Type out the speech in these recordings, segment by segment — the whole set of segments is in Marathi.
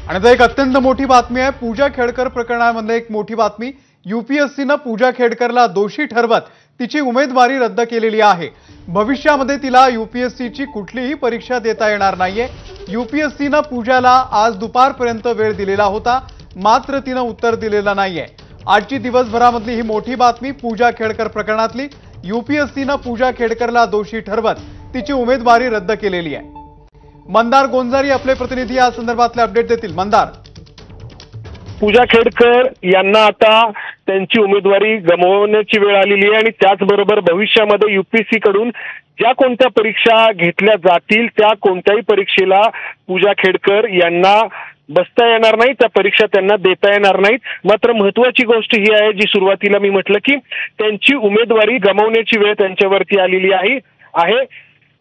आणि आता एक अत्यंत मोठी बातमी आहे। पूजा खेडकर प्रकरणामध्ये एक मोठी बातमी। यूपीएससीने पूजा खेडकरला दोषी ठरवत तिची उमेदवारी रद्द केलेली आहे। भविष्यामध्ये तिला यूपीएससीची कुठलीही परीक्षा देता येणार नाहीये। यूपीएससीने पूजाला आज दुपारपर्यंत वेळ दिलेला होता, मात्र तिने उत्तर दिलेलं नाहीये। आजची दिवसभरामधली ही मोठी बातमी पूजा खेडकर प्रकरणातली। यूपीएससीने पूजा खेडकरला दोषी ठरवत तिची उमेदवारी रद्द केलेली आहे। मंदार गोंजारी आपले प्रतिनिधी या संदर्भातले अपडेट देतील। मंदार, पूजा खेडकर यांना आता त्यांची उमेदवारी गमावण्याची वेळ आलेली आहे आणि त्याचबरोबर भविष्यामध्ये यूपीएससी कडून ज्या कोणत्या परीक्षा घेतल्या जातील त्या कोणत्याही परीक्षेला पूजा खेडकर यांना बसता येणार नाही, त्या परीक्षा त्यांना देता येणार नाहीत। मात्र महत्त्वाची गोष्ट ही आहे, जी सुरुवातीला मी म्हटलं की त्यांची उमेदवारी गमावण्याची वेळ त्यांच्यावरती आलेली आहे।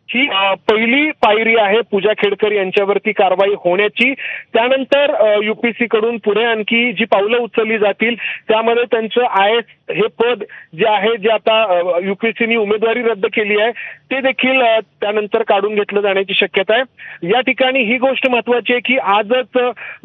ही पहिली पायरी आहे पूजा खेडकर यांच्यावरती कारवाई होण्याची। त्यानंतर यूपीएससी कडून पुढे आणखी जी पावलं उचलली जातील त्यामध्ये त्यांचं आयएस हे पद जे आहे, जे आता यूपीएससीने उमेदवारी रद्द केली आहे, ते देखील त्यानंतर काढून घेतलं जाण्याची शक्यता आहे। या ठिकाणी ही गोष्ट महत्त्वाची आहे की आजच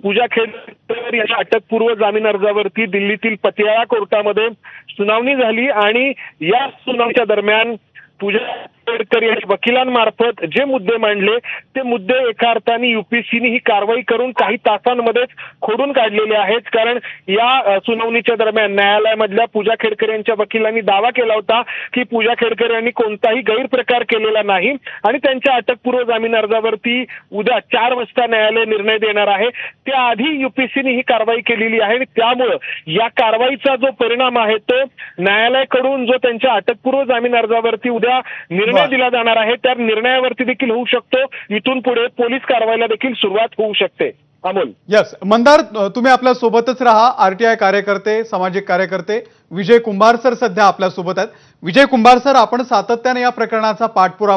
पूजा खेडकर यांच्या अटकपूर्व जामीन अर्जावरती दिल्लीतील पतियाळा कोर्टामध्ये सुनावणी झाली आणि या सुनावणीच्या दरम्यान पूजा खेडकर यांच्या वकिलांमार्फत जे मुद्दे मांडले ते मुद्दे एका अर्थाने यूपीएससीने ही कारवाई करून काही तासांमध्येच खोडून काढलेले आहेत। कारण या सुनावणीच्या दरम्यान न्यायालयामधल्या पूजा खेडकर यांच्या वकिलांनी दावा केला होता की पूजा खेडकर यांनी कोणताही गैरप्रकार केलेला नाही आणि त्यांच्या अटकपूर्व जामीन अर्जावरती उद्या 4 वाजता न्यायालय निर्णय देणार आहे। त्याआधी यूपीएससीने ही कारवाई केलेली आहे आणि त्यामुळे या कारवाईचा जो परिणाम आहे तो न्यायालयाकडून जो त्यांच्या अटकपूर्व जामीन अर्जावरती उद्या निर्णय दिला जाणार आहे त्या निर्णयावरती देखील होऊ शकतो। इथून पुढे पोलीस कारवाईला देखील सुरुवात होऊ शकते। अमोल, यस मंदार, तुम्ही आपल्या सोबतच राहा। आरटीआय कार्यकर्ते, सामाजिक कार्यकर्ते विजय कुंभार सर सध्या आपल्या सोबत आहेत। विजय कुंभार सर, आपण सातत्याने या प्रकरणाचा पाठपुरावा